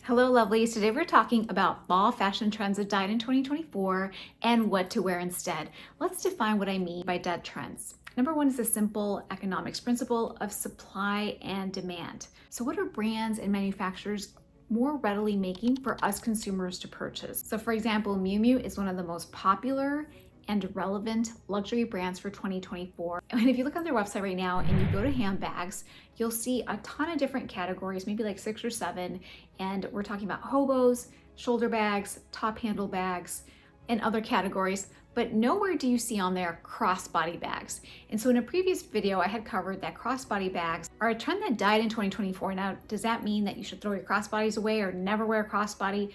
Hello lovelies, today we're talking about fall fashion trends that died in 2024 and what to wear instead. Let's define what I mean by dead trends. Number one is the simple economics principle of supply and demand. So what are brands and manufacturers more readily making for us consumers to purchase? So for example, Miu Miu is one of the most popular and relevant luxury brands for 2024. And if you look on their website right now and you go to handbags, you'll see a ton of different categories, maybe like 6 or 7. And we're talking about hobos, shoulder bags, top handle bags, and other categories. But nowhere do you see on there crossbody bags. And so in a previous video, I had covered that crossbody bags are a trend that died in 2024. Now, does that mean that you should throw your crossbodies away or never wear a crossbody?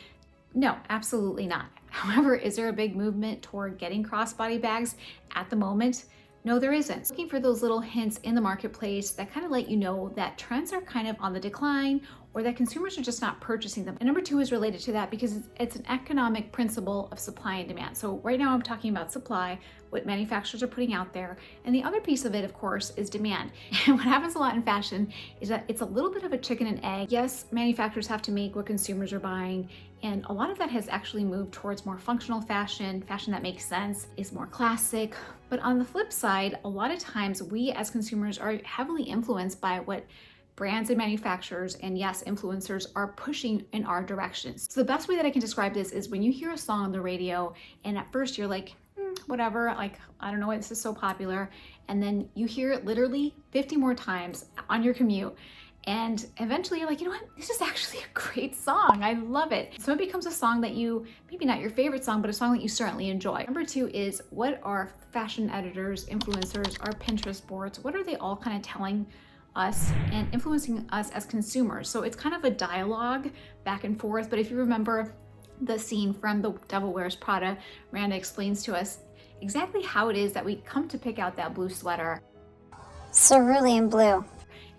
No, absolutely not. However, is there a big movement toward getting crossbody bags at the moment? No, there isn't. Looking for those little hints in the marketplace that kind of let you know that trends are kind of on the decline or that consumers are just not purchasing them. And number two is related to that because it's an economic principle of supply and demand. So right now I'm talking about supply, what manufacturers are putting out there. And the other piece of it, of course, is demand. And what happens a lot in fashion is that it's a little bit of a chicken and egg. Yes, manufacturers have to make what consumers are buying. And a lot of that has actually moved towards more functional fashion that makes sense, is more classic. But on the flip side, a lot of times we as consumers are heavily influenced by what brands and manufacturers and yes, influencers are pushing in our directions. So the best way that I can describe this is when you hear a song on the radio and at first you're like, whatever, like, I don't know why this is so popular. And then you hear it literally 50 more times on your commute. And eventually you're like, you know what, this is actually a great song. I love it. So it becomes a song that you, maybe not your favorite song, but a song that you certainly enjoy. Number two is what are fashion editors, influencers, our Pinterest boards, what are they all kind of telling us and influencing us as consumers? So it's kind of a dialogue back and forth. But if you remember the scene from The Devil Wears Prada, Miranda explains to us exactly how it is that we come to pick out that blue sweater. Cerulean blue.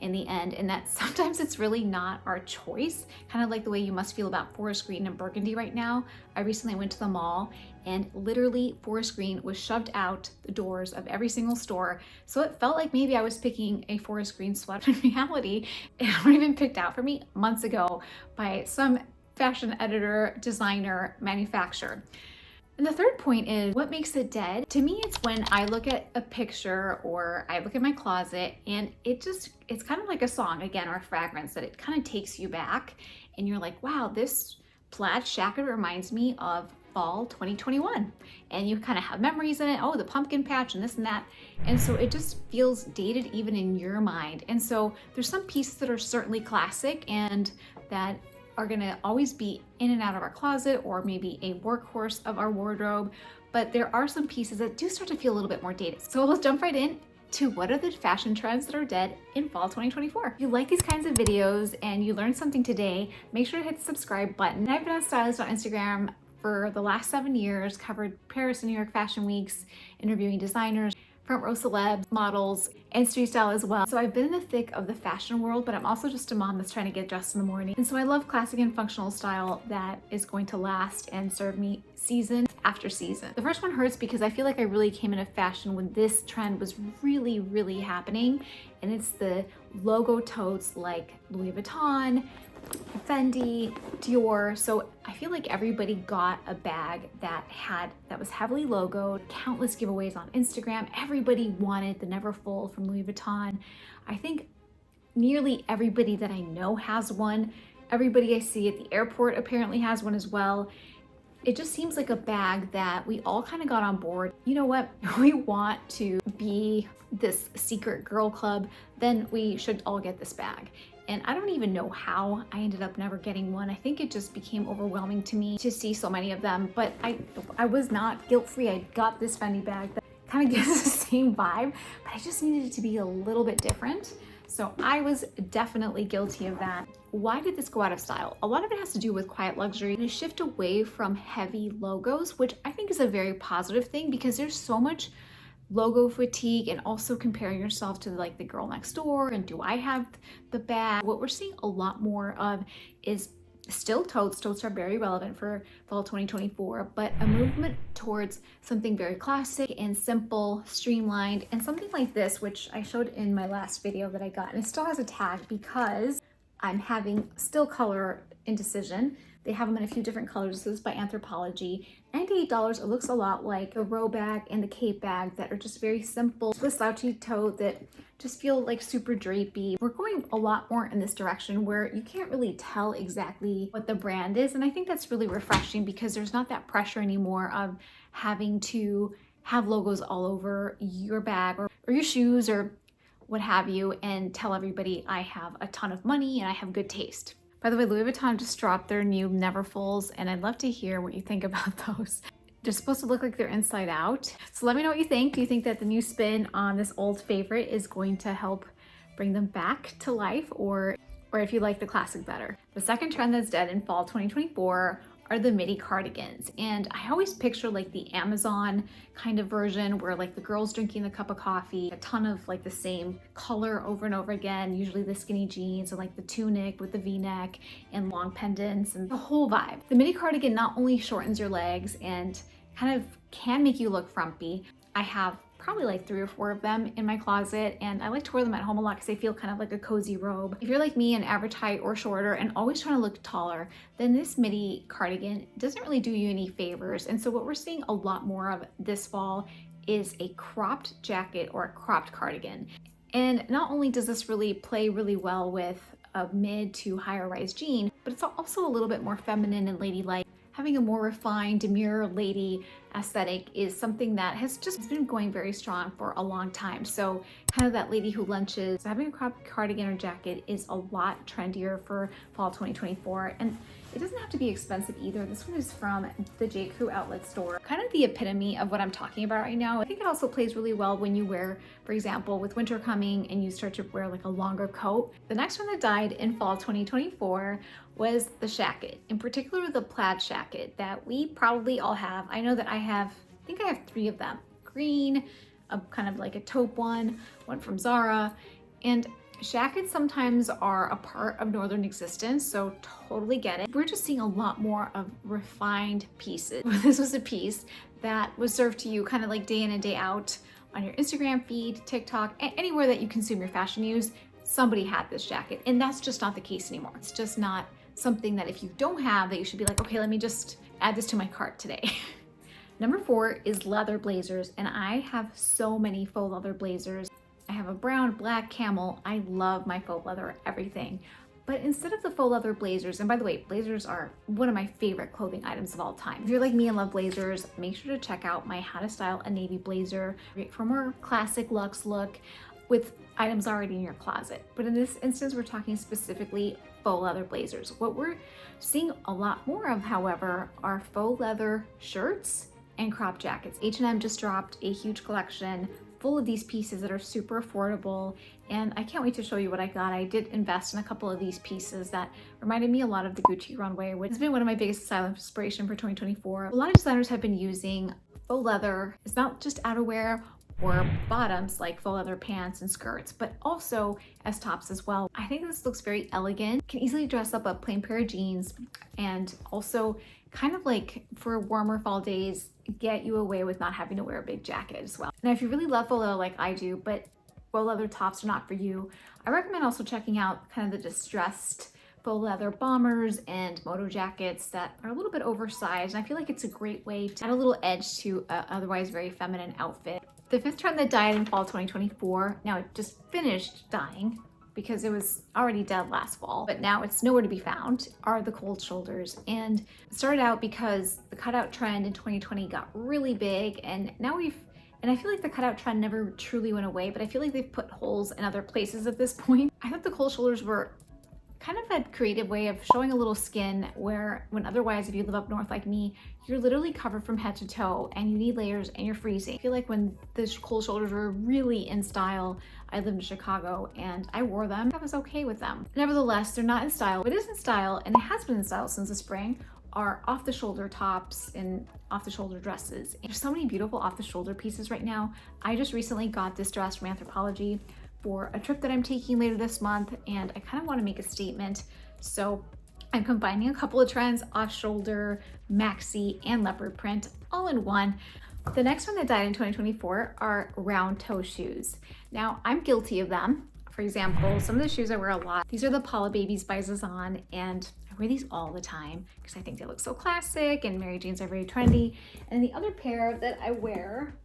In the end, and that sometimes it's really not our choice, kind of like the way you must feel about forest green and burgundy right now. I recently went to the mall and literally forest green was shoved out the doors of every single store. So it felt like maybe I was picking a forest green sweater. In reality, it had been picked out for me months ago by some fashion editor, designer, manufacturer. And the third point is what makes it dead? To me, it's when I look at a picture or I look at my closet and it's kind of like a song, again, or a fragrance that it kind of takes you back and you're like, wow, this plaid shacket reminds me of fall 2021. And you kind of have memories in it. Oh, the pumpkin patch and this and that. And so it just feels dated even in your mind. And so there's some pieces that are certainly classic and that are gonna always be in and out of our closet or maybe a workhorse of our wardrobe, but there are some pieces that do start to feel a little bit more dated. So let's jump right in to what are the fashion trends that are dead in fall 2024. If you like these kinds of videos and you learned something today, make sure to hit the subscribe button. I've been a stylist on Instagram for the last 7 years, covered Paris and New York fashion weeks, interviewing designers, front row celebs, models, and street style as well. So I've been in the thick of the fashion world, but I'm also just a mom that's trying to get dressed in the morning. And so I love classic and functional style that is going to last and serve me season after season. The first one hurts because I feel like I really came into fashion when this trend was really, really happening. And it's the logo totes like Louis Vuitton, Fendi, Dior. So I feel like everybody got a bag that was heavily logoed, countless giveaways on Instagram. Everybody wanted the Never Full from Louis Vuitton. I think nearly everybody that I know has one. Everybody I see at the airport apparently has one as well. It just seems like a bag that we all kind of got on board. You know what? We want to be this secret girl club, then we should all get this bag. And I don't even know how I ended up never getting one. I think it just became overwhelming to me to see so many of them, but I was not guilt-free. I got this Fendi bag that kind of gives the same vibe, but I just needed it to be a little bit different. So I was definitely guilty of that. Why did this go out of style? A lot of it has to do with quiet luxury and a shift away from heavy logos, which I think is a very positive thing because there's so much logo fatigue and also comparing yourself to like the girl next door and do I have the bag? What we're seeing a lot more of is still totes. Totes are very relevant for fall 2024, but a movement towards something very classic and simple, streamlined, and something like this, which I showed in my last video that I got, and it still has a tag because I'm having still color indecision. They have them in a few different colors. This is by Anthropologie. $98. It looks a lot like the row bag and the cape bag that are just very simple. The slouchy tote that just feel like super drapey. We're going a lot more in this direction where you can't really tell exactly what the brand is. And I think that's really refreshing because there's not that pressure anymore of having to have logos all over your bag or your shoes or what have you, and tell everybody I have a ton of money and I have good taste. By the way, Louis Vuitton just dropped their new Neverfulls, and I'd love to hear what you think about those. They're supposed to look like they're inside out. So let me know what you think. Do you think that the new spin on this old favorite is going to help bring them back to life, or if you like the classic better? The second trend that's dead in fall 2024 are the Midi Cardigans. And I always picture like the Amazon kind of version where like the girl's drinking a cup of coffee, a ton of like the same color over and over again, usually the skinny jeans and like the tunic with the V-neck and long pendants and the whole vibe. The Midi Cardigan not only shortens your legs and kind of can make you look frumpy. I have probably like 3 or 4 of them in my closet, and I like to wear them at home a lot because they feel kind of like a cozy robe. If you're like me, an average height or shorter and always trying to look taller, then this midi cardigan doesn't really do you any favors. And so what we're seeing a lot more of this fall is a cropped jacket or a cropped cardigan. And not only does this really play really well with a mid to higher rise jean, but it's also a little bit more feminine and ladylike. Having a more refined, demure lady aesthetic is something that has just been going very strong for a long time. So kind of that lady who lunches, having a cropped cardigan or jacket is a lot trendier for fall 2024. And it doesn't have to be expensive either. This one is from the J. Crew outlet store. Kind of the epitome of what I'm talking about right now. I think it also plays really well when you wear, for example, with winter coming and you start to wear like a longer coat. The next one that died in fall 2024 was the shacket, in particular the plaid shacket that we probably all have. I know that I think I have 3 of them. Green, a kind of like a taupe one from Zara, and shackets sometimes are a part of Northern existence, so totally get it. We're just seeing a lot more of refined pieces. This was a piece that was served to you kind of like day in and day out on your Instagram feed, TikTok, anywhere that you consume your fashion news. Somebody had this jacket, and that's just not the case anymore. It's just not something that if you don't have that you should be like, okay, let me just add this to my cart today. Number 4 is leather blazers, and I have so many faux leather blazers. I have a brown, black, camel. I love my faux leather everything. But instead of the faux leather blazers, and by the way, blazers are one of my favorite clothing items of all time. If you're like me and love blazers, make sure to check out my How to Style a Navy Blazer. Great for more classic luxe look with items already in your closet. But in this instance, we're talking specifically faux leather blazers. What we're seeing a lot more of, however, are faux leather shirts and crop jackets. H&M just dropped a huge collection full of these pieces that are super affordable, and I can't wait to show you what I got. I did invest in a couple of these pieces that reminded me a lot of the Gucci runway, which has been one of my biggest style inspiration for 2024. A lot of designers have been using faux leather. It's not just outerwear or bottoms like faux leather pants and skirts, but also as tops as well. I think this looks very elegant, can easily dress up a plain pair of jeans, and also kind of like for warmer fall days, get you away with not having to wear a big jacket as well. Now, if you really love faux leather like I do, but faux leather tops are not for you, I recommend also checking out kind of the distressed faux leather bombers and moto jackets that are a little bit oversized. And I feel like it's a great way to add a little edge to an otherwise very feminine outfit. The 5th trend that died in fall 2024, now it just finished dying because it was already dead last fall, but now it's nowhere to be found, are the cold shoulders. And it started out because the cutout trend in 2020 got really big, and now and I feel like the cutout trend never truly went away, but I feel like they've put holes in other places at this point. I thought the cold shoulders were kind of a creative way of showing a little skin where, when otherwise, if you live up north like me, you're literally covered from head to toe and you need layers and you're freezing. I feel like when the cold shoulders were really in style, I lived in Chicago and I wore them. I was okay with them. Nevertheless, they're not in style. What is in style, and it has been in style since the spring, are off-the-shoulder tops and off-the-shoulder dresses. There's so many beautiful off-the-shoulder pieces right now. I just recently got this dress from Anthropologie for a trip that I'm taking later this month, and I kind of want to make a statement. So I'm combining a couple of trends, off-shoulder, maxi, and leopard print all in one. The next one that died in 2024 are round toe shoes. Now, I'm guilty of them. For example, some of the shoes I wear a lot, these are the Paula Babies by Zazan, and I wear these all the time because I think they look so classic and Mary Janes are very trendy. And the other pair that I wear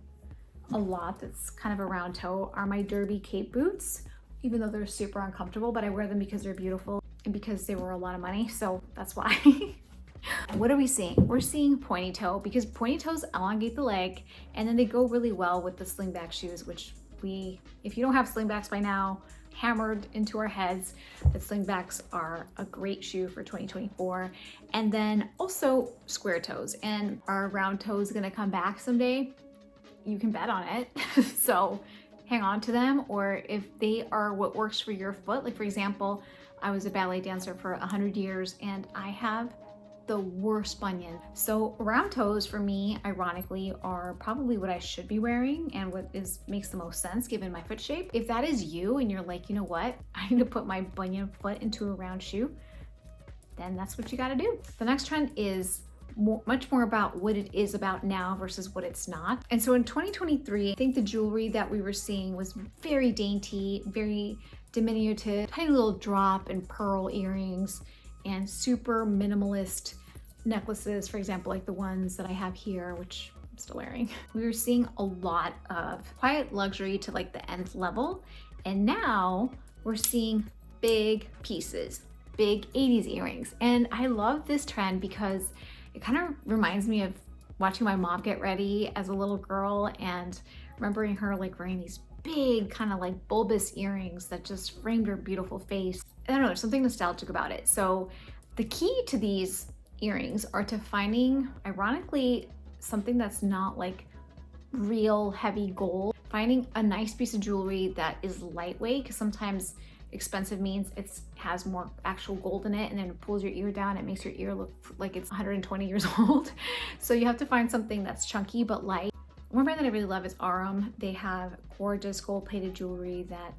a lot that's kind of a round toe are my Derby Cape boots, even though they're super uncomfortable, but I wear them because they're beautiful and because they were a lot of money, so that's why. What are we seeing? We're seeing pointy toe because pointy toes elongate the leg and then they go really well with the slingback shoes, which if you don't have slingbacks by now, hammered into our heads that slingbacks are a great shoe for 2024. And then also square toes, and our round toe is gonna come back someday. You can bet on it. So hang on to them, or if they are what works for your foot. Like for example, I was a ballet dancer for 100 years and I have the worst bunion. So round toes for me, ironically, are probably what I should be wearing and what makes the most sense given my foot shape. If that is you and you're like, you know what, I need to put my bunion foot into a round shoe, then that's what you gotta do. The next trend is much more about what it is about now versus what it's not. And so in 2023, I think the jewelry that we were seeing was very dainty, very diminutive, tiny little drop and pearl earrings, and super minimalist necklaces, for example, like the ones that I have here, which I'm still wearing. We were seeing a lot of quiet luxury to like the nth level. And now we're seeing big pieces, big 80s earrings. And I love this trend because it kind of reminds me of watching my mom get ready as a little girl and remembering her like wearing these big kind of like bulbous earrings that just framed her beautiful face. I don't know, there's something nostalgic about it. So the key to these earrings are to finding, ironically, something that's not like real heavy gold, finding a nice piece of jewelry that is lightweight, because sometimes expensive means it has more actual gold in it and then it pulls your ear down. It makes your ear look like it's 120 years old. So you have to find something that's chunky but light. One brand that I really love is Arum. They have gorgeous gold-plated jewelry that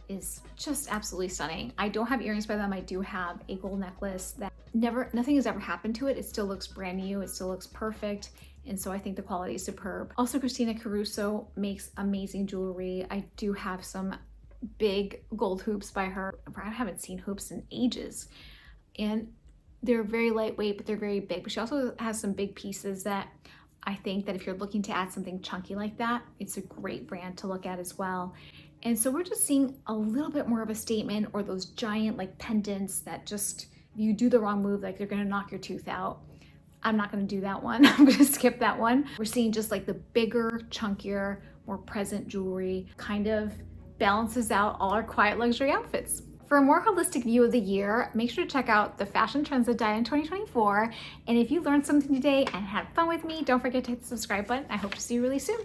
is just absolutely stunning. I don't have earrings by them. I do have a gold necklace that nothing has ever happened to it. It still looks brand new. It still looks perfect. And so I think the quality is superb. Also, Christina Caruso makes amazing jewelry. I do have some big gold hoops by her. I haven't seen hoops in ages. And they're very lightweight, but they're very big. But she also has some big pieces that I think that if you're looking to add something chunky like that, it's a great brand to look at as well. And so we're just seeing a little bit more of a statement, or those giant like pendants that just, if you do the wrong move, like they're gonna knock your tooth out. I'm not gonna do that one. I'm gonna skip that one. We're seeing just like the bigger, chunkier, more present jewelry kind of balances out all our quiet luxury outfits. For a more holistic view of the year, make sure to check out the fashion trends that died in 2024. And if you learned something today and had fun with me, don't forget to hit the subscribe button. I hope to see you really soon.